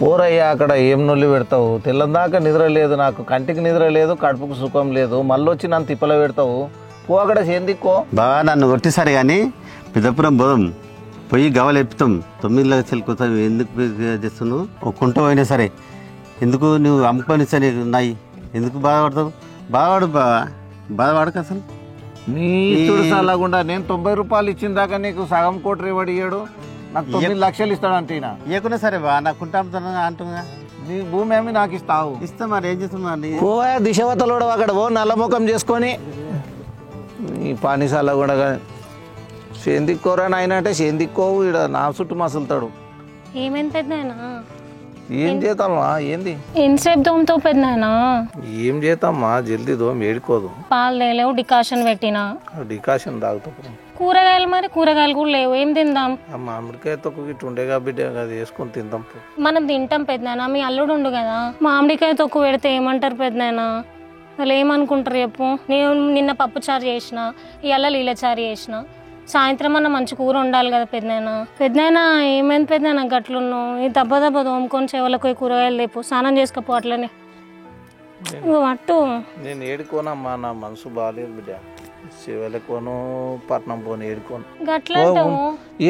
పోరయ్యా అక్కడ ఏం నొల్లి పెడతావు తెల్లందాకా నిద్ర లేదు నాకు కంటికి నిద్ర లేదు కడుపుకు సుఖం లేదు మళ్ళీ వచ్చి నన్ను తిప్పల పెడతావు పో అక్కడ చేందిక్కో బాగా నన్ను కొట్టిసారి కానీ పెద్దపురం పోదాం పోయి గవలు ఎప్పుతాం 9 లక్షలు కోసం ఎందుకు చేస్తున్నావు ఒక కుంట పోయినా సరే ఎందుకు నువ్వు అమ్ముకొని సరే ఉన్నాయి ఎందుకు బాధపడతావు బాధపడు బాధపడక అసలు నీ ఇచ్చుడు సలాగుండా నేను 90 రూపాయలు ఇచ్చిన దాకా నీకు సగం కోటి రేవడి ఇయ్యాడు నాకు 9 లక్షలు ఇస్తాడంటే ఇవ్వకున్నా సరే బా నాకు కుంట అమ్ముతున్నా అంటున్నా నీ భూమి ఏమి నాకు ఇస్తావు ఇస్తా మరి ఏం చేస్తున్నా ఓ దిశవతలోడు అక్కడ ఓ నల్ల ముఖం చేసుకొని ఈ పానిసాల కూడా సేందిక్కోరా నాయన అంటే సేందిక్కోవు ఇక్కడ నా చుట్టూ మసులుతాడు ఏమైంది పెద్దనాయనా ఏం చేద్దామా ఏంది ఎంతసేపు దోమతో పెద్దనాయనా ఏం చేద్దామా జల్దీ దోమ ఏడుకోదు పాలు లేవు డికాషన్ పెట్టినా డికాషన్ తాగుతాం కూరగాయలు మరి కూరగాయలు కూడా లేవు ఏం తిందాం మామిడికాయ తొక్కు ఇటు ఉండేగా బిడ్డ అది వేసుకొని తిందాం మనం తింటాం పెద్దనాయనా మీ అల్లుడు ఉండు కదా మామిడికాయ తొక్కు పెడితే ఏమంటారు పెద్దనాయనా వాళ్ళు ఏమనుకుంటారు చెప్పు నేను నిన్న పప్పుచారు చేసిన ఇవాళ లీలచారు చేసిన సాయంత్రం అన్న మంచి కూర ఉండాలి కదా పెద్దనాయనా ఏమైంది పెద్దనాయనా గట్లున్నావు ఈ దెబ్బ దోముకొని చెవులకు కూరగాయలు లేపు స్నానం చేసుకపో అట్లనే అట్టు నేను ఏడుకోనమ్మా నా మనసు బాగాలేదు బిడ్డ శివలకోను పట్నం పోను ఏడుకోను గట్లంటావు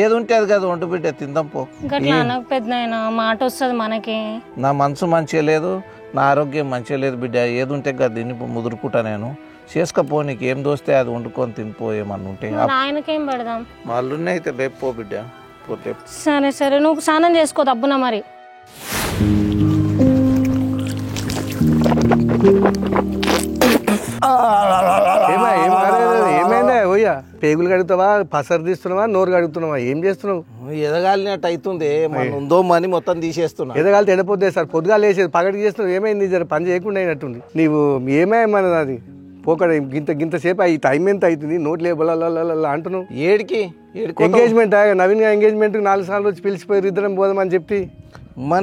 ఏది ఉంటే అది కదా వంట బిడ్డ తిందాం పో గట్లా అనకు పెద్దనాయనా మాట వస్తుంది మనకి నా మనసు మంచిగా లేదు నా ఆరోగ్యం మంచిగా లేదు బిడ్డ ఏది ఉంటే కదా దీన్ని ముదురుకుంటా నేను చేసుకపో నీకు ఏం దోస్తే అది వండుకొని తినిపోయేమన్నా ఉంటే ఆయనకేం పెడదాం మళ్ళీ అయితే రేపు పో బిడ్డ పోతే సరే సరే నువ్వు స్నానం చేసుకో దబ్బున మరి ఏమైందా ఓయ్యా పేగులు కడుగుతావా పసరు తీస్తున్నావా నోరు కడుగుతున్నావా ఏం చేస్తున్నావు ఎదగాలినట్టు అవుతుంది ఉందో మని మొత్తం తీసేస్తున్నా ఎదగాలి ఎండపోతే సార్ పొద్దుగాలు వేసేది పగటికి చేస్తున్నావు ఏమైంది జర పని చేయకుండా అయినట్టుంది నీవు ఏమైనా అది పోకడ గింత సేపు ఈ టైం ఎంత అవుతుంది నోట్ లేబుల్ అంటున్నావు ఏడికి ఎంగేజ్మెంట్ నవీన్ ఎంగేజ్మెంట్ 4 సార్లు వచ్చి పిలిచిపోయారు ఇద్దరం పోదామని చెప్పి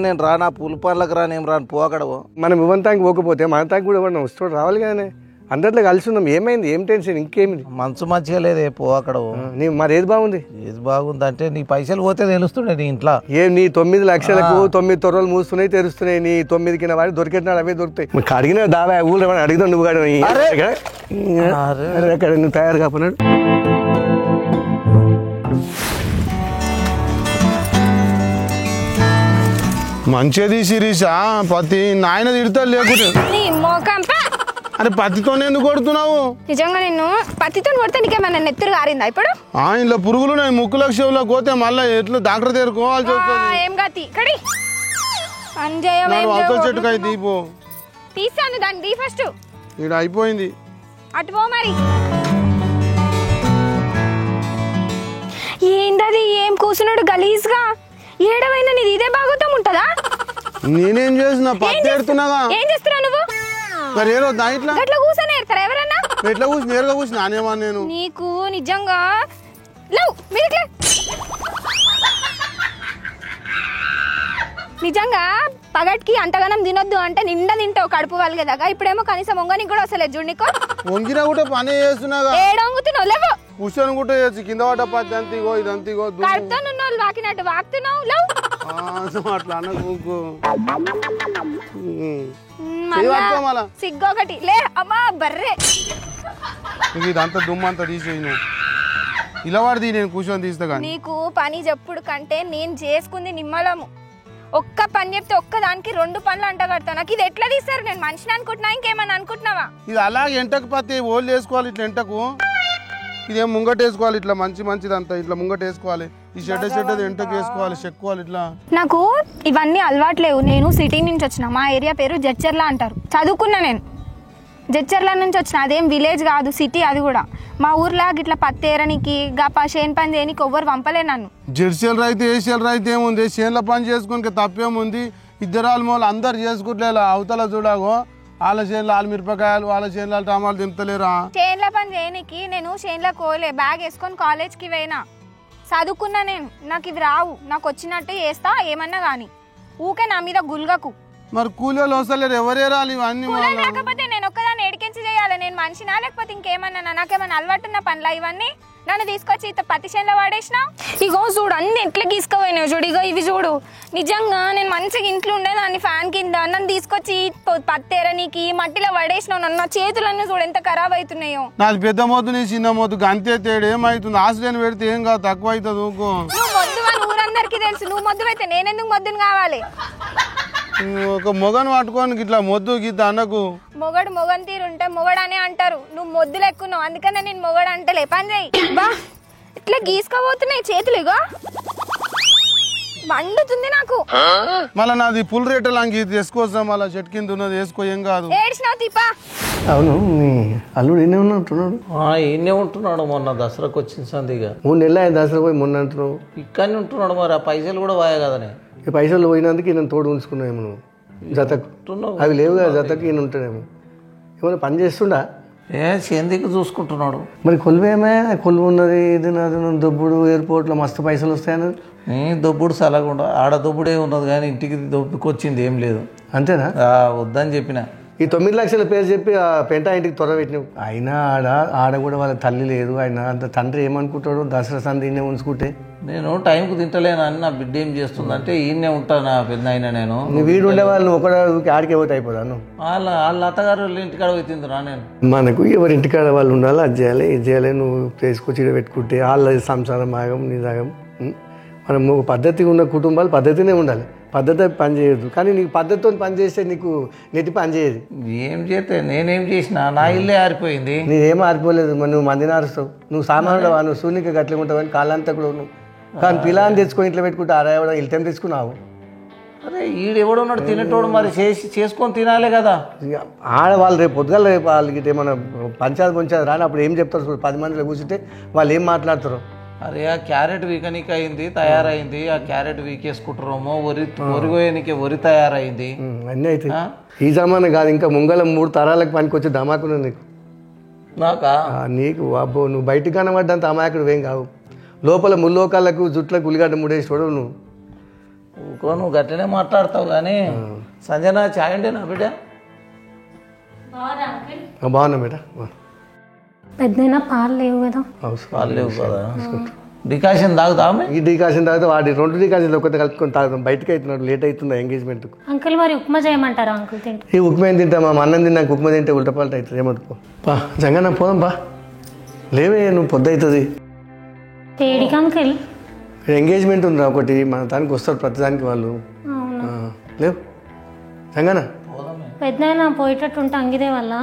నేను రానా పూల పనులకు రానేం రాను పోకడవో మనం ఇవ్వంతానికి పోకపోతే మన తాకి కూడా వస్తాడు రావాలి కానీ అందరిలో కలిసి ఉన్నాం ఏమైంది ఏం టెన్షన్ ఇంకేమిది మనసు మంచిగా లేదే పోకడవో నీ మరి ఏది బాగుంది ఏది బాగుంది అంటే నీ పైసలు పోతే తెలుస్తుండే నీ ఇంట్లో నీ 9 లక్షలకు 9 తొర్రలు మూస్తున్నాయి తెరుస్తున్నాయి నీ 9 కింద వాడి దొరికేటినాడు అవే దొరుకుతాయి అడిగిన దావా ఊళ్ళో అడిగిదాం నువ్వు అక్కడ నువ్వు తయారు కాపోనాడు మంచిది శిరీష పత్తి నాయన తిడతాడు లేకుంటే అరే పత్తితోనే ఎందుకు కొడుతున్నావు నిజంగా నిన్ను పత్తితో కొడితే నీకేమన్నా నెత్తురు గారిందా ఇప్పుడు ఇలా పురుగులు ముక్కులకు చెవులో పోతే మళ్ళీ ఎట్లు డాక్టర్ దగ్గరకోవాల్సి వస్తుంది ఏం కాతి అవతల చెట్టుకాయ దీపో తీసాను దాన్ని దీ ఫస్ట్ ఇక్కడ అయిపోయింది అటు పో మరి ఏంటది ఏం కూర్చున్నాడు గలీజ్గా ఏడవైనా నీది ఇదే బాగుతాం ఉంటదా నేనేం చేసిన పత్తి ఎడుతున్నాగా ఏం చేస్తున్నావు నువ్వు మరి ఏదో ఇట్లా అట్లా కూర్చొని ఎడతారా ఎవరన్నా ఎట్లా కూర్చు నేరుగా కూర్చుని నానేమా నేను నీకు నిజంగా లవ్ మీరు నిజంగా పగటికి అంతగానం తినొద్దు అంటే నిండా తింటావు కడుపు వాళ్ళు కదా ఇప్పుడేమో కనీసం వంగనికి కూడా వస్తలేదు చూడు నీకు వంగినా కూడా పని చేస్తున్నాగా ఏడొంగుతున్నావు లేవు కూర్చొని కూడా చేయొచ్చు కింద పడ్డ పత్తి అంతిగో ఇదంతిగో కడుపుతో నున్నోళ్ళు వాకినట్టు వాకుతున్నావు లేవు అట్లా అనకు సిగ్గొకటి లే అమ్మా బర్రే ఇదంతా దుమ్మంతా తీసేయి నువ్వు ఇలా వాడిది నేను కూర్చొని తీస్తా కానీ నీకు పని చెప్పుడు కంటే నేను చేసుకుంది నిమ్మలము ఒక్క పని చెప్తే ఒక్క దానికి 2 పనులు అంట కడతా నాకు ఇది ఎట్లా తీస్తారు నేను మనిషిని అనుకుంటున్నా ఇంకేమన్నా అనుకుంటున్నావా ఇది అలాగే ఎంటకు పత్తి ఓళ్ళు వేసుకోవాలి ఇట్లా ఎంటకు ఇదేం ముంగట వేసుకోవాలి ఇట్లా మంచిదంతా ఇట్లా ముంగట వేసుకోవాలి ఈ చెడ్డది ఎంటకు వేసుకోవాలి చెక్కువాలి ఇట్లా నాకు ఇవన్నీ అలవాట్లేవు నేను సిటీ నుంచి వచ్చిన మా ఏరియా పేరు జడ్చర్ల అంటారు చదువుకున్నా నేను జడ్చర్ల నుంచి వచ్చిన అదేం విలేజ్ కాదు సిటీ అది కూడా మా ఊర్లో ఇట్లా పత్తేరనికి గపా చేను పని చేయనికి ఎవ్వరు పంపలే నన్ను జెర్సీలు రైతు ఏసీలు రైతు ఏముంది చేనుల పని చేసుకుని తప్పేముంది ఇద్దరు మూల అందరు చేసుకుంటలే అవతల చూడాగో వాళ్ళ చేనులు వాళ్ళ మిరపకాయలు వాళ్ళ చేనుల టమాటాలు తింటలేరా చేనుల పని చేయనికి నేను చేనులో కోలే బ్యాగ్ వేసుకొని కాలేజ్కి పోయినా చదువుకున్నా నేను నాకు ఇవి రావు నాకు వచ్చినట్టు చేస్తా ఏమన్నా గానీ ఊకే నా మీద గుల్గకు మరి కూలీలు వస్తలేరు ఎవరే రాలి ఇవన్నీ లేకపోతే నేను ఒక్కదాన్ని ఏడికెంచి చేయాలి నేను మనిషినా లేకపోతే ఇంకేమన్నా నాకేమన్నా అలవాటున్న పనులా ఇవన్నీ నన్ను తీసుకొచ్చి పత్తి చేనులో వాడేసిన ఇగో చూడు అన్ని ఎట్లా గీసుకో పోయినావు చూడు, ఇగో ఇవి చూడు. నిజంగా నేను మంచిగా ఇంట్లో ఉండేదాన్ని ఫ్యాన్ కింద, నన్ను తీసుకొచ్చి పత్తేరనీకి మట్టిలో పడేసినావు. నన్ను నా చేతులన్నీ చూడు ఎంత ఖరాబ్ అవుతున్నాయో. నాది పెద్ద మొద్దు నీ చిన్న మొద్దు అంతే తేడు ఏమవుతుంది? ఆశ్రయం పెడితే ఏం కాదు, తక్కువ అవుతుంది. ఊకో నువ్వు మొద్దు అని ఊరందరికీ తెలుసు. నువ్వు మొద్దు అయితే నేనెందుకు మొద్దును కావాలి? ఒక మొగను పట్టుకోని ఇట్లా మొద్దు గీత అన్నకు. మొగని తీరు ఉంటే మొగడనే అంటారు. నువ్వు మొద్దు లెక్కున్నావు, అందుకనే నేను మొగడు అంటలే. పని చేయి బా. ఇట్లా గీసుకోబోతున్నాయి చేతులు, ఇగో మండుతుంది నాకు. మళ్ళీ నాది పుల్ రేటలు అంగి వేసుకోవచ్చా? మళ్ళీ చెట్టు కింద ఉన్నది వేసుకో, ఏం కాదు. ఏడ్చినావు తీపా. అవును, మీ అల్లుడు ఎన్నే ఉన్నట్టున్నాడు? ఈయనే ఉంటున్నాడు. మొన్న దసరాకు వచ్చింది సందిగా 3 నెలలు ఆయన దసరా పోయి మొన్న అంటున్నావు. ఇక్కడనే ఉంటున్నాడు. మరి ఆ పైసలు కూడా పోయా కదనే. ఈ పైసలు పోయినందుకు ఈయన తోడు ఉంచుకున్నావేమో నువ్వు. జతకు అవి లేవు కదా, జతకు ఈయన ఉంటాడేమో. ఏమైనా పని చేస్తుండా? చేందికి చూసుకుంటున్నాడు. మరి కొలువేమే, కొలువు ఉన్నది, ఇది నాది, దొబ్బుడు ఎయిర్పోర్ట్లో మస్తు పైసలు వస్తాయన్నది. దొబ్బుడు సలగుండా ఆడ దొబ్బుడే ఉన్నది కానీ ఇంటికి దొబ్బుకొచ్చింది ఏం లేదు. అంతేనా? వద్దని చెప్పిన. ఈ 9 లక్షల పేరు చెప్పి ఆ పెంట ఇంటికి త్వర పెట్టినావు. అయినా ఆడ కూడా వాళ్ళ తల్లి లేదు. ఆయన అంత తండ్రి ఏమనుకుంటాడు? దసరా సంది ఈయనే ఉంచుకుంటే. నేను టైంకు తింటలేను అని నా బిడ్డ ఏం చేస్తుందంటే ఈయనే ఉంటాను నా పెద్ద అయినా. నేను వీడు ఉండే వాళ్ళు ఒకటి ఆడికి పోతే అయిపోతాను. వాళ్ళ అత్తగారు ఇంటికాడ పోయి తింటున్నా. నేను మనకు ఎవరి ఇంటికాడ వాళ్ళు ఉండాలి, అది చేయాలి ఇది చేయాలి. నువ్వు తీసుకొచ్చి ఈడ పెట్టుకుంటే వాళ్ళ సంసారం ఆగం నీ సాగం. మనం ఒక పద్ధతిగా ఉన్న కుటుంబాలు పద్ధతినే ఉండాలి, పద్ధతి పని చేయదు. కానీ నీకు పద్ధతితో పని చేస్తే నీకు నెట్టి పని చేయదు. ఏం చేస్తే నేనేం చేసినా నా ఇల్లే ఆరిపోయింది. నేనేం ఆరిపోలేదు. మరి నువ్వు మందిని ఆరుస్తావు. నువ్వు సామాన్యుడు, నువ్వు శూన్యక గట్లే ఉంటావు అని కాళ్ళంతా కూడా నువ్వు. కానీ పిల్లని తెచ్చుకొని ఇంట్లో పెట్టుకుంటే ఆరాయడం ఇల్టం తెచ్చుకున్నావు. అరే ఈడెవడో ఉన్నాడు తినేటోడు, మరి చేసుకొని తినాలి కదా. ఆడవాళ్ళు రేపు పొద్దుగాల రేపు వాళ్ళకి ఏమన్నా పంచాయతీ రాని అప్పుడు ఏం చెప్తారు? 10 మందిలో కూర్చుంటే వాళ్ళు ఏం మాట్లాడతారు? అరే ఆ క్యారెట్ వీకనికి అయింది, తయారైంది. ఆ క్యారెట్ వీకేసుకుంటారేమో. వరిగోయనికి వరి తయారైంది. అన్నీ అయితే ఈ జమానా కాదు, ఇంకా ముంగల 3 తరాలకు పనికొచ్చే ధమాకును నీకు. నాకా? నీకు అబ్బో, నువ్వు బయటకు కనబడ్డంత అమాయకుడు ఏం కావు. లోపల ముల్లోకాలకు జుట్లకు ఉల్లిగడ్డ ముడేసుకోడు నువ్వు. నువ్వు గట్లనే మాట్లాడతావు కానీ. సంజన చాయ్ అంటే నా బిడ్డ బాగున్నా బేట. పెద్దయినా పాలు లేవు కదా. పాలు లేవు కదా. డికాషన్ తాగుతామే. ఈ డికాషన్ తాగితే వాడి 2 డికాషన్ ఒకటి కలుపుకొని తాగుతాం. బయటకు అవుతున్నాడు, లేట్ అవుతుంది ఎంగేజ్మెంట్. అంకుల్ మరి ఉప్మా చేయమంటారా? అంకుల్ తింటే ఈ ఉప్మా ఏం తింటామా? అన్నం తిన్నాక ఉప్మా తింటే ఉల్టపాల్ట అవుతుంది. ఏమనుకో పా జంగన్న పోదాం పా. లేవే నువ్వు పొద్దు అవుతుంది. ఏడికి అంకుల్? ఎంగేజ్మెంట్ ఉందిరా ఒకటి, మన దానికి వస్తారు ప్రతిదానికి వాళ్ళు. లేవు జంగన్న. పెద్దయినా పోయేటట్టు ఉంటే అంగిదే వల్ల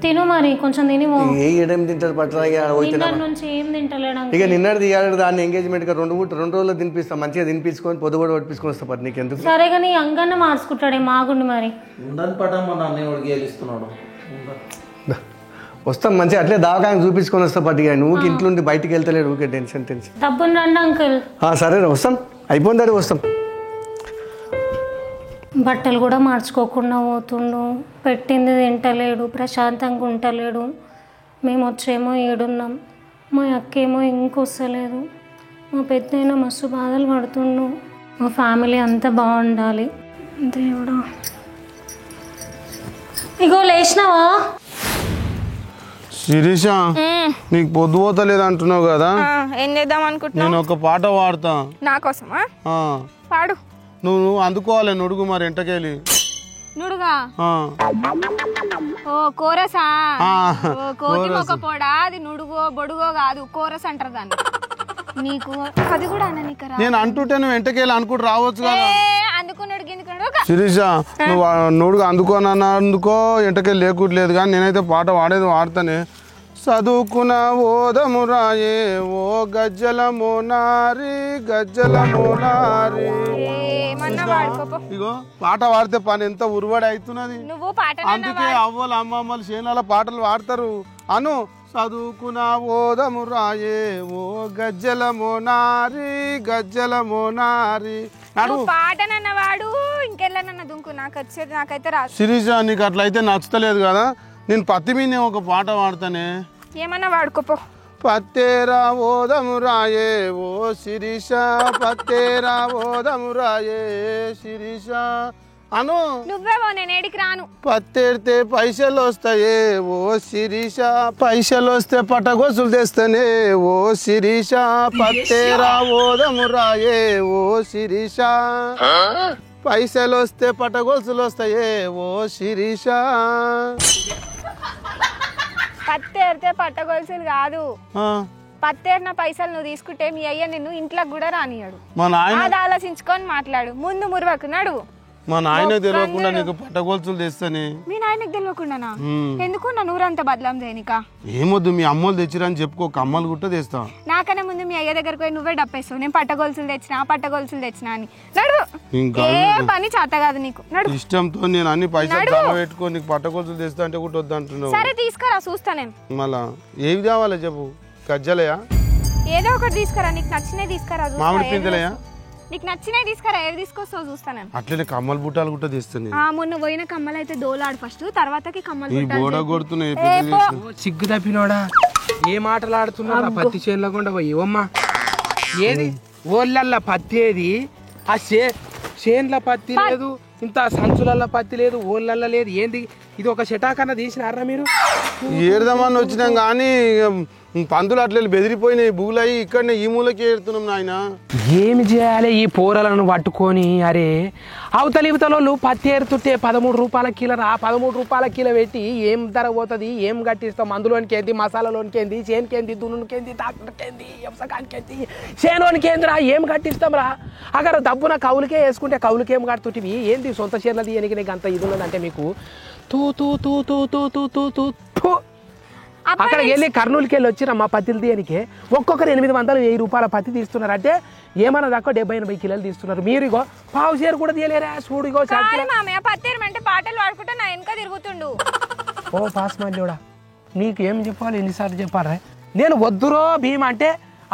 తిను మరి కొంచెం తిని. ఏం తింటారు పట్టణం నుంచి ఏం తింటలేడు. ఇక నిన్నది ఇవ్వాలి దాన్ని ఎంగేజ్మెంట్ గా 2 రోజుల్లో తినిపిస్తాం. మంచిగా తినిపించుకొని పొద్దు కూడా పట్టించుకొని వస్తా పట్టు. నీకు ఎందుకు? సరే కానీ అంగన్న మార్చుకుంటాడే మాగుండి మరి. ఉండని పటమ్మ నన్ను వాడికి గెలుస్తున్నాడు. వస్తాం మంచిగా అట్లే దావకాయని చూపించుకొని వస్తా పట్టు. నువ్వు ఇంట్లో ఉండి బయటికి వెళ్తలేడు, ఊకే టెన్షన్. డబ్బులు రండి అంకుల్. సరే వస్తాం, అయిపోయింది వస్తాం. బట్టలు కూడా మార్చుకోకుండా పోతుండు, పెట్టింది తింటలేడు, ప్రశాంతంగా ఉంటలేడు. మేము వచ్చేమో ఏడున్నాం, మా అక్కేమో ఇంకొస్తలేదు. మా పెద్దయినా మస్తు బాధలు పడుతుండు. మా ఫ్యామిలీ అంతా బాగుండాలి దేవుడా. ఇగో లేచినావా? శిరీష, నీకు పొద్దు పోతలేదు అంటున్నావు కదా, ఏం చేద్దాం అనుకుంటున్నా? నేను ఒక పాట పాడతా. నా కోసమా? పాడు. నువ్వు అందుకోవాలి నుడుగు మరి ఎంటకెళ్ళి. నుడుగా? ఓ కోరసా? కోతి మొక్క పోడా? అది నుడుగో బొడుగో కాదు, కోరస్ అంటారు దాన్ని. నీకు అది కూడా అననికరా? నేను అంటుంటే నువ్వు ఎంటకెళ్ళి అనుకుంటూ రావచ్చు కదా. అందుకున్నాడు శిరీష, నువ్వు నుడుగు అందుకో ఎంటకెళ్ళి లేకుట్లేదు కానీ నేనైతే పాట వాడతానే. చదువుకున్న ఓదము రాయే ఓ గజ్జల మోనారి గజ్జల మోనారి. ఇగో పాట పాడితే పని ఎంత ఉరువడి అవుతున్నది. అందుకే అవ్వలు అమ్మమ్మలు చేనాల పాటలు పాడతారు. అను చదువుకున్న ఓదము రాయే ఓ గజ్జల మోనారి గజ్జల మోనారి. పాటనన్నవాడు ఇంకెళ్ళనన్న దుంకు నాకైతే రాదు. శిరీష, నీకు అట్లయితే నచ్చుతలేదు కదా, నేను పత్తి మీద ఒక పాట పాడతానే. ఏమన్నా వాడుకోపో. పత్తేరా ఓదము రాయే ఓ శిరీష, పత్తేరా ఓదము రాయే శిరీష. అను నువ్వేవో నేను ఏడికి రాను. పత్తేడితే పైసలు వస్తాయే ఓ శిరీష, పైసలు వస్తే పట్టగొసులు తెస్తేనే ఓ శిరీష, పత్తేరా ఓదము రాయే ఓ శిరీష, పైసలు వస్తే పట్టగొలుసులు వస్తాయే ఓ శిరీష. పత్తేరితే పట్టగొలుసులు కాదు, పత్తేరిన పైసలు నువ్వు తీసుకుంటే మీ అయ్య నిన్ను ఇంట్లోకి కూడా రానియాడు. మా నాయన అది ఆలోచించుకొని మాట్లాడు. ముందు మురువకు నడు. మా నాయన తెలియకుండా నీకు పట్టగొలుసులు తెస్తానే. మీ నాయనకు తెలియకుండానా? ఎందుకు నా నూరంతా బదలాం చేయనిక? ఏమొద్దు, మీ అమ్మలు తెచ్చిరని చెప్పుకో, కమ్మలు గుట్ట తెస్తా. నాకన్నా ముందు మీ అయ్య దగ్గరకు పోయి నువ్వే డప్పేస్తావు, నేను పట్టగొలుసులు తెచ్చినా అని. నడు. ఇంకా ఏ పని చేత కాదు నీకు. నడు. ఇష్టంతో నేను అన్ని పైసలు జమ పెట్టుకో, నీకు పట్టగొలుసులు తెస్తా అంటే కూడా వద్దంటున్నావు. సరే తీసుకురా, చూస్తా నేను. మళ్ళా ఏవి కావాలో చెప్పు. గజ్జలయా? ఏదో ఒకటి తీసుకురా, నీకు నచ్చినవి తీసుకురా. మామిడి పిందెలయా? నీకు నచ్చినవి తీసుకురా, ఏవి తీసుకొస్తావు చూస్తా నేను. అట్లనే కమ్మలు బుట్టాలు కూడా తెస్తాను. మొన్న పోయిన కమ్మలు అయితే దోలాడు ఫస్ట్, తర్వాతకి కమ్మలు ఈ బోడ కొడుతున్నాయి. సిగ్గు తప్పినోడా, ఏ మాటలాడుతున్నా? పత్తి చేనులో కూడా పోయమ్మా. ఏది ఓళ్ళల్లో పత్తి, ఏది ఆ చేనుల పత్తి లేదు, ఇంత సంచులల్లో పత్తి లేదు, ఓళ్ళల్లో లేదు. ఏంది ఇది? ఒక చెటాకన్నా తీసినారా మీరు? ఏడదామని వచ్చినాం కానీ పందులు అట్లా బెదిరిపోయినాయి, బుగులయ్యి ఇక్కడనే ఈ మూలకి ఏడుతున్నాం నాయన. ఏమి చేయాలి ఈ పోరలను పట్టుకొని? అరే అవతల ఇవతలోళ్ళు పత్తి ఏరుతుంటే 13 రూపాయల కిలో రా, 13 రూపాయల కిలో పెట్టి ఏం ధర పోతుంది? ఏం కట్టిస్తాం? మందులోనికి ఏంది, మసాలాలోనికి ఏంది, చేనుకి ఏంది, దున్నుకి ఏంది, డాక్టర్కి ఏంది, వ్యవసాయానికి ఏంది, చేనులోనికి ఏందిరా? ఏం కట్టిస్తాం రా? అక్కడ డబ్బున కవులకే వేసుకుంటే కవులకేం కడుతుంటివి? ఏంది సొంత చేనులది ఎనికి నీకు అంత ఇది ఉన్నదంటే మీకు? తూ తూ తూ తూ తూ తూ తూ తూ తూ. అక్కడికి వెళ్ళి కర్నూలుకి వెళ్ళి వచ్చిన మా పత్తిలు తీయనికే ఒక్కొక్కరు 800, 1000 రూపాయల పత్తి తీస్తున్నారు. అంటే ఏమన్నా దాకా 70-80 కిలోలు తీస్తున్నారు. మీరు ఇగో పావు షేరు కూడా తీయలేరా? చూడు ఇగో పత్తేరమంటే పాటలు పాడుకుంటే నా వెనక తిరుగుతుండు. ఓ పాస్ మళ్ళీడా, నీకు ఏం చెప్పాలి? ఎన్నిసార్లు చెప్పారా? నేను వద్దురో భీమ అంటే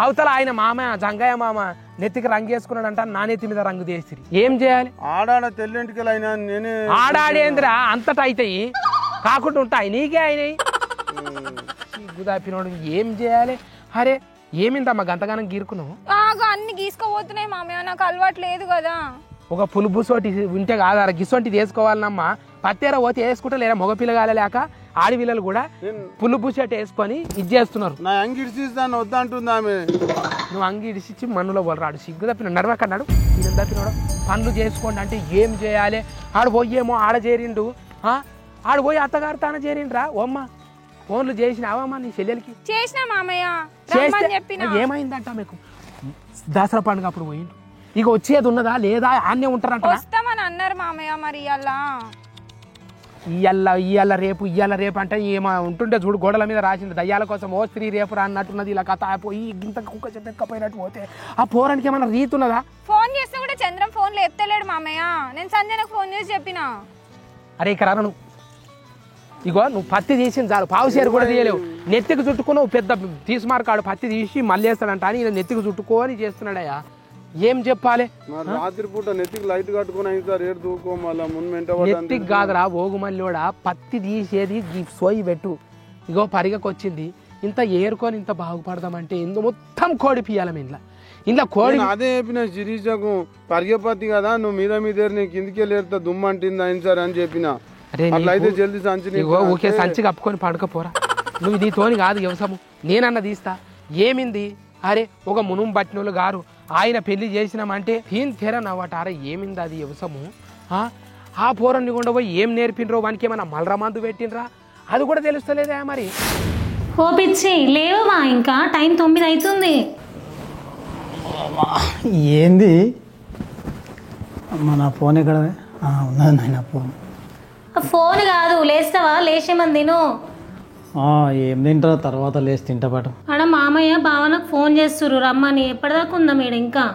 అవతల ఆయన మామ జంగయ్య మామ నెత్తికి రంగు వేసుకున్నాడు అంట, నా నెత్తి మీద రంగు తీసిరి. ఏం చేయాలి? ఆడాడ తెల్లింటికి అయినా నేనే ఆడాడేంద్రా అంతటా అవుతాయి, కాకుండా ఉంటాయి నీకే అయినాయి. గుదాపినోడు ఏం చేయాలి? అరే ఏమిందమ్మా గంతగానం గీరుకున్నావు? అన్ని గీసుకోబోతున్నాయి మామయ్య, నాకు అలవాటు లేదు కదా. ఒక పులుబుసోటి ఉంటే కాదు, గిసోటి వేసుకోవాలన్నమ్మా. పత్తేర పోతే వేసుకుంటా లేరా? మగ పిల్లగాలే లేక ఆడపిల్లలు కూడా పులుబుసోటి వేసుకొని ఇది చేస్తున్నారు. నా అంగిడిసిస్తాను వద్దంటుంది ఆమె. నువ్వు అంగిడిసి మన్నులో పోలరాడు. సిగ్గు తప్పిన నడవకన్నాడు. ఇది తప్పినాడు. పనులు చేసుకోండి అంటే ఏం చేయాలి? ఆడు పోయేమో ఆడ చేరిండు, ఆడు పోయి అత్తగారు తాన చేరిండ్రా. ఓమ్మ ఫోన్లు చేసినావమ్మా నీ చెల్లెలకి? చేసిన మామయ్య, ఏమైందంట మీకు? దసరా పండుగ అప్పుడు పోయిండు. ఇక వచ్చేది ఉన్నదా లేదా? ఆన్నే ఉంటారంట. వస్తామని అన్నారు మామయ్య. మరి ఇయ్యాల రేపు అంటే ఏమో ఉంటుండే చూడు, గోడల మీద రాసింది దయ్యాల కోసం. ఓ స్త్రీ రేపు రా అన్నట్టున్నది. ఇలా కథ పోయి ఇంత కుక్క చెప్పకపోయినట్టు పోతే ఆ పోరానికి ఏమన్నా రీతి ఉన్నదా? ఫోన్ చేస్తే కూడా చంద్రం ఫోన్ లో ఎత్తలేడు మామయ్య. నేను సంజయ్ ఫోన్ చేసి చెప్పిన. అరే ఇక్కడ నువ్వు ఇగో నువ్వు పత్తి తీసింది చాలు, పావు షేరు కూడా తీయలేవు. నెత్తికి చుట్టుకున్నావు, పెద్ద తీసుమార్కాడు పత్తి తీసి మళ్ళీ వేస్తాడంట అని ఈయన నెత్తికి చుట్టుకోని చేస్తున్నాడయ్యా. ఏం చెప్పాలి? రాత్రి పూట నెత్తికి లైట్ కట్టుకుని నెత్తికి కాదురా ఓగుమల్లిోడా, పత్తి తీసేది సోయి పెట్టు. ఇగో పరిగకు వచ్చింది, ఇంత ఏరుకొని ఇంత బాగుపడదామంటే ఇందు మొత్తం కోడి పియ్యాలి ఇంట్లో. ఇంట్లో కోడి అదే చెప్పిన శిరీషకు, పరిగెపత్తి కదా నువ్వు మీద నీకు కిందికి వెళ్ళేరుతా దుమ్మంటింది అయిన సార్ అని చెప్పిన. అట్లయితే జల్దీ సంచి ఓకే సంచి కప్పుకొని పడకపోరా. నువ్వు నీతోని కాదు వ్యవసాయం, నేనన్న తీస్తా. ఏమింది? అరే ఒక మునుం బట్టినోళ్ళు గారు ఆయన పెళ్లి చేసినామంటే హీన్ తెర నవ్వటారా. ఏమింది అది వ్యవసాయము? ఆ పోరన్ని కూడా పోయి ఏం నేర్పినరో వానికి ఏమన్నా మలరా మందు పెట్టినరా అది కూడా తెలుస్తలేదా మరి? ఓ పిచ్చి లేవా, ఇంకా టైం 9 అవుతుంది. ఏంది మన ఫోన్ ఎక్కడ ఉన్నది నాయన? ఫోన్ కాదు, లేస్తావా? లేచేమని తిను. ఏం తింటారా? తర్వాత లేచి తింటా పాటు. ఆడ మామయ్య భావనకు ఫోన్ చేస్తుర్రు రమ్మని. ఎప్పటిదాకా ఉందా మీరు? ఇంకా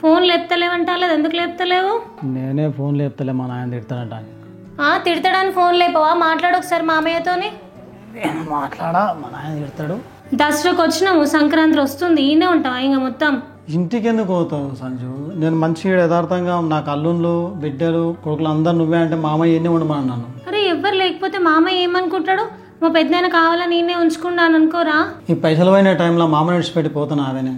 ఫోన్ లేపుతలేవంటా? లేదు, ఎందుకు లేపుతలేవు? నేనే ఫోన్ లేపుతలే, మా నాయన తిడతాడంట. తిడతాడని ఫోన్ లేపవా? మాట్లాడు ఒకసారి మామయ్యతోని. మాట్లాడా, మా నాయన తిడతాడు. దసరాకు వచ్చినాము, సంక్రాంతి వస్తుంది, ఈయనే ఉంటావా ఇంకా మొత్తం? ఇంటికి ఎందుకు పోతావు సంజు? నేను మంచిగా యథార్థంగా నాకు అల్లుళ్ళు బిడ్డలు కొడుకులు అందరు నువ్వే అంటే మామయ్య ఎన్ని ఉండమన్నాను. అరే ఎవ్వరు లేకపోతే మామయ్య ఏమనుకుంటాడు? మా పెద్దనాన్న కావాలని నేనే ఉంచుకున్నాను అనుకోరా? ఈ పైసలు పోయిన టైంలో మామ విడిచిపెట్టి పోతున్నా. అదేనే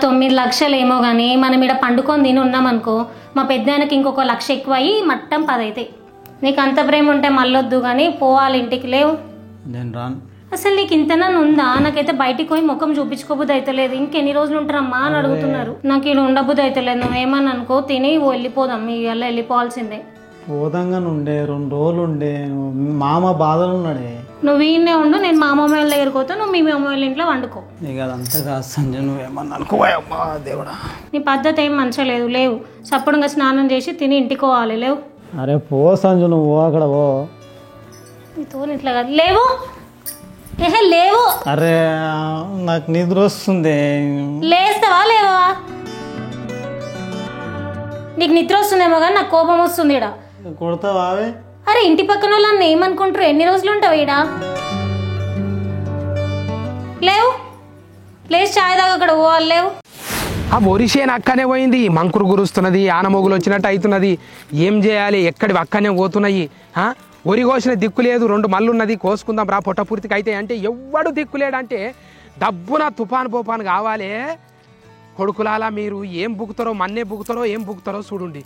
9 లక్షలు ఏమో గానీ మనం ఇక్కడ పండుకొని తిని ఉన్నామనుకో మా పెద్దనాన్నకి ఇంకొక 1,00,000 ఎక్కువ అయ్యి మట్టం 10 అవుతాయి. నీకు అంత ప్రేమ ఉంటే మళ్ళొద్దు కానీ పోవాలి ఇంటికి. లేవు నేను రాను. అసలు నీకు ఇంతనా ఉందా? నాకైతే బయటికి పోయి ముఖం చూపించుకోబుద్ది అయితలేదు. ఇంకెన్ని రోజులు ఉంటారమ్మా అని అడుగుతున్నారు. నాకు ఇక్కడ ఉండబుద్ది అయితలేదు. నువ్వేమని అనుకో, తిని వెళ్ళిపోదాం. ఇవాళ వెళ్ళిపోవాల్సిందే. పోదంగా ఉండే 2 రోజులు ఉండే, మామ బాధలు ఉన్నాడే. నువ్వు ఈయనే ఉండు, నేను మా అమ్మమ్మ వాళ్ళ దగ్గరికి పోతా, నువ్వు మీ అమ్మ వాళ్ళ ఇంట్లో వండుకో. ఇక అదంతా కాదు సంజయ్, నువ్వేమన్నా అనుకోవా దేవుడా. నీ పద్ధతి ఏం మంచిగా లేదు. లేవు చప్పుడుగా స్నానం చేసి తిని ఇంటికి పోవాలి. లేవు. అరే పో సంజయ్, నువ్వు అక్కడ పో. నీతో ఇట్లా కాదు. లేవు ఏహే లేవు. అరే నాకు నిద్ర వస్తుంది. లేస్తావా లేవా? నీకు నిద్ర వస్తుందేమో కానీ నాకు కోపం వస్తుంది. ఈడ కొడతావా? అరే ఇంటి పక్కన వాళ్ళని ఏమనుకుంటారు? ఎన్ని రోజులు ఉంటావు ఈడ? లేవు లేచి చాయ్ దాకా అక్కడ పోవాలి. లేవు. ఆ ఒరిసేను అక్కనే పోయింది, మంకురు గురుస్తున్నది, ఆనమోగులు వచ్చినట్టు అవుతున్నది. ఏం చేయాలి? ఎక్కడి అక్కనే పోతున్నాయి. ఒరి కోసిన దిక్కు లేదు. 2 మళ్ళు ఉన్నది, కోసుకుందాం రా పొట్ట పూర్తికి అయితే అంటే ఎవ్వడు దిక్కులేడంటే డబ్బున తుఫాను పోపాను కావాలి. కొడుకులాలా మీరు ఏం బుక్కుతారో, మన్నే బుక్కుతారో ఏం బుక్కుతారో చూడండి.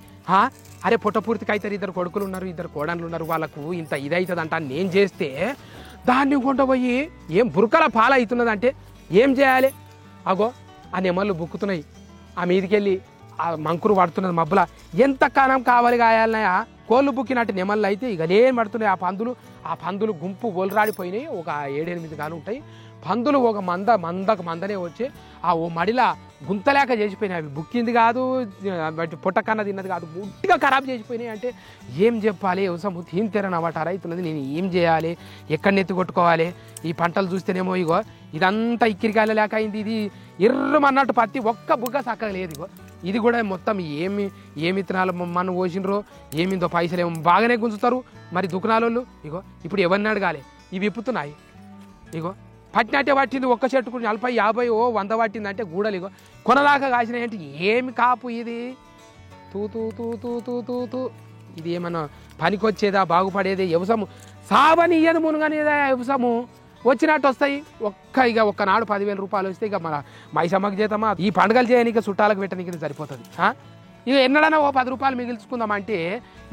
అరే పొట్ట పూర్తికి అవుతారు. 2 కొడుకులు ఉన్నారు, 2 కోడన్లు ఉన్నారు. వాళ్ళకు ఇంత ఇదవుతుంది అంట. నేను చేస్తే దాన్ని కొంటపోయి ఏం బురకల పాల అవుతున్నదంటే ఏం చేయాలి? అగో ఆ నెమళ్ళు బుక్కుతున్నాయి. ఆ మీదికెళ్ళి ఆ మంకురు పడుతున్నది మబ్బుల. ఎంత కాలం కావాలి కాయాలన్నాయా? కోళ్ళు బుక్కినట్టు నెమళ్ళు అయితే ఇక లేని పడుతున్నాయి. ఆ పందులు గుంపు ఒలరాడిపోయినాయి. ఒక 7-8 కాలు ఉంటాయి. పందులు ఒక మందనే వచ్చి ఆ ఓ మడిలా గుంతలేక చేసిపోయినాయి. అవి బుక్కింది కాదు, పొట్టకన్నా తిన్నది కాదు, ముట్టిగా ఖరాబ్ చేసిపోయినాయి. అంటే ఏం చెప్పాలి? వ్యవసాయం తీన్ తెరనమాట రైతున్నది. నేను ఏం చేయాలి? ఎక్కడ నెత్తి కొట్టుకోవాలి? ఈ పంటలు చూస్తేనేమో ఇగో ఇదంతా ఇక్కిరికాయలు లేక అయింది. ఇది ఎర్రమన్నట్టు పత్తి ఒక్క బుగ్గ చక్కగా లేదు. ఇగో ఇది కూడా మొత్తం ఏమి విత్తనాలు మన పోసినరో ఏమిందో పైసలు ఏమో బాగానే గుంజుతారు మరి దుకాణాలు. ఇగో ఇప్పుడు ఎవరిని అడగాలి? ఇవి విప్పుతున్నాయి. ఇగో పట్టినట్టే పట్టింది. ఒక్క చెట్టుకు 40, 50, 100 పట్టింది అంటే గూడలు ఇగో కొనదాకా కాసినాయి. అంటే ఏమి కాపు ఇది? తూ తూ తూ తూ తూ తూ తూ ఇది ఏమన్నా పనికొచ్చేదా? బాగుపడేది? వ్యవసాయం సాబని ఇయ్యదు మునుగనేదా? వ్యవసాయము వచ్చినట్టు వస్తాయి. ఒక్కనాడు 10,000 రూపాయలు వస్తే ఇక మన మైసమ్మకి చేద్దామా? ఈ పండుగలు చేయడానికి చుట్టాలకు పెట్టడానికి సరిపోతుంది. ఇక ఎన్నడన్నా 10 రూపాయలు మిగిల్చుకుందామంటే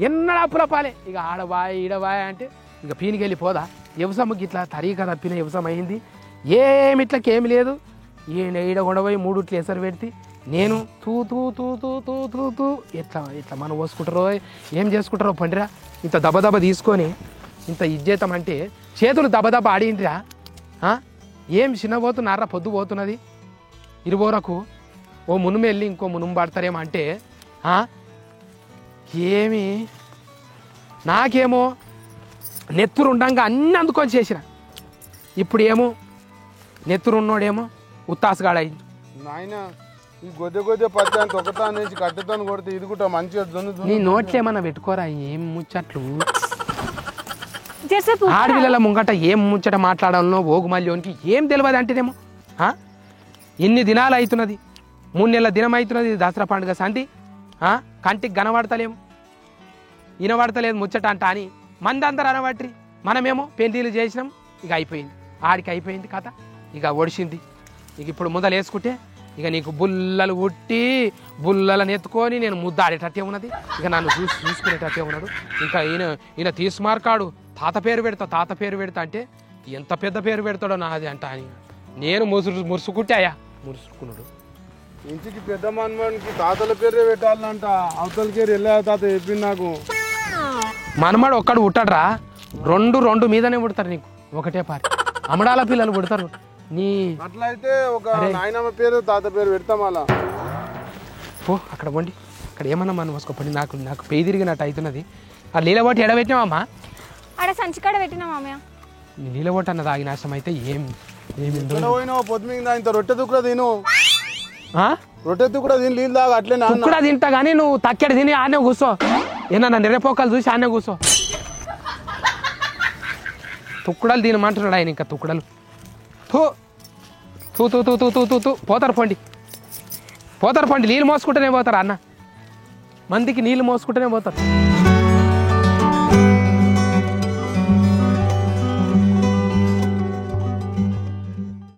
ఎన్నడ అప్పుల పాలే. ఇక ఆడబాయ్ ఈడబాయ్ అంటే ఇక పీనికి వెళ్ళిపోదా? వ్యవసాయకి ఇట్లా తరీక తప్పిన వ్యవసాయం అయింది. ఇట్లకేమి లేదు. ఈడ కొండపోయి 3 ఇట్లు ఎసరు పెడితే నేను తూ తూ తూ తూ తూ తూ తూ ఇట్లా మనం పోసుకుంటారో ఏం చేసుకుంటారో పండిరా. ఇంత దబదబ తీసుకొని ఇంత ఇచ్చేతామంటే చేతులు దబదబ ఆడిందిరా. ఏం చిన్నపోతున్నారా? పొద్దు పోతున్నది 20 ఓ మునుము వెళ్ళి ఇంకో మునుము పడతారేమో అంటే ఏమి నాకేమో నెత్తురు ఉండంగా అన్నీ అందుకొని చేసిన. ఇప్పుడు ఏమో నెత్తురు ఉన్నోడేమో ఉత్తాసగాడ అయింది. నాయన ఈ గొద్దె పచ్చాన్ని ఒకటా అనేసి కట్టెతో కొడితే ఇది కూడా మంచిగా నీ నోట్లు ఏమన్నా పెట్టుకోరా? ఏం ముచ్చట్లు ఆడపిల్లల ముంగట ఏం ముచ్చట మాట్లాడాలనో ఓగుమల్యోనికి ఏం తెలియదు అంటేనేమో ఇన్ని దినాలు అవుతున్నది. 3 నెలల దినం అవుతున్నది దసరా పండుగ సంధి. కంటికి కనబడతలేము, వినబడతలేదు ముచ్చట అంట అని మంది అందరు అనబట్టి మనమేమో పెళ్లిళ్ళు చేసినాం. ఇక అయిపోయింది, ఆడికి అయిపోయింది కథ. ఇక ఒడిసింది. ఇక ఇప్పుడు ముద్దలు వేసుకుంటే ఇక నీకు బుల్లలు ఉట్టి బుల్లలను ఎత్తుకొని నేను ముద్దాడేటట్టే ఉన్నది. ఇక నన్ను చూసుకునేటట్టే ఉన్నాడు. ఇంకా ఈయన తీసుమార్కాడు తాత పేరు పెడతా అంటే ఎంత పెద్ద పేరు పెడతాడో నాది అంట అని నేను మురుసుకుంటాయా మురుసుకున్నాడు. ఇంటికి పెద్ద మనమానికి తాతల పేరే పెట్టాలంట. అవతలకి వెళ్ళా తాత చెప్పింది నాకు. మనమాడు ఒక్కడు పుట్టాడురా, 2 మీదనే పుడతారు నీకు ఒకటే పారి. అమడాల పిల్లలు పుడతారు. నీ అట్లయితే ఒక నాయనమ్మ పేరు తాత పేరు పెడతాం. అలా పో అక్కడ పోండి. అక్కడ ఏమన్నా మనం మోసుకోపండి. నాకు పేయి తిరిగినట్టు అవుతున్నది. ఆ నీళ్ళబోటి ఎడబెట్టినావమ్మా? ఆడ సంచికాడ పెట్టినా మామయ్య. నీళ్ళబోటి అన్నది ఆగి నాశనం అయితే ఏమి పోయినావు పొద్దు మీద ఇంత రొట్టె తుక్కుడా తిను. రొట్టె తుక్కుడా తిని నీళ్ళు తాగా. అట్లే తుక్కుడా తింటా కానీ నువ్వు తక్కెడ తిని ఆనే కూర్చో. ఏమన్నా నెర్రపోకలు చూసి ఆనే కూర్చో. తుక్కుడలు తినమంటున్నాడు ఆయన. ఇంకా తుక్కుడలు తూ తూ తూ తూ తూ తూ తూ పోతారు పండి నీళ్ళు మోసుకుంటూనే పోతారు అన్న. మందికి నీళ్ళు మోసుకుంటూనే పోతారు.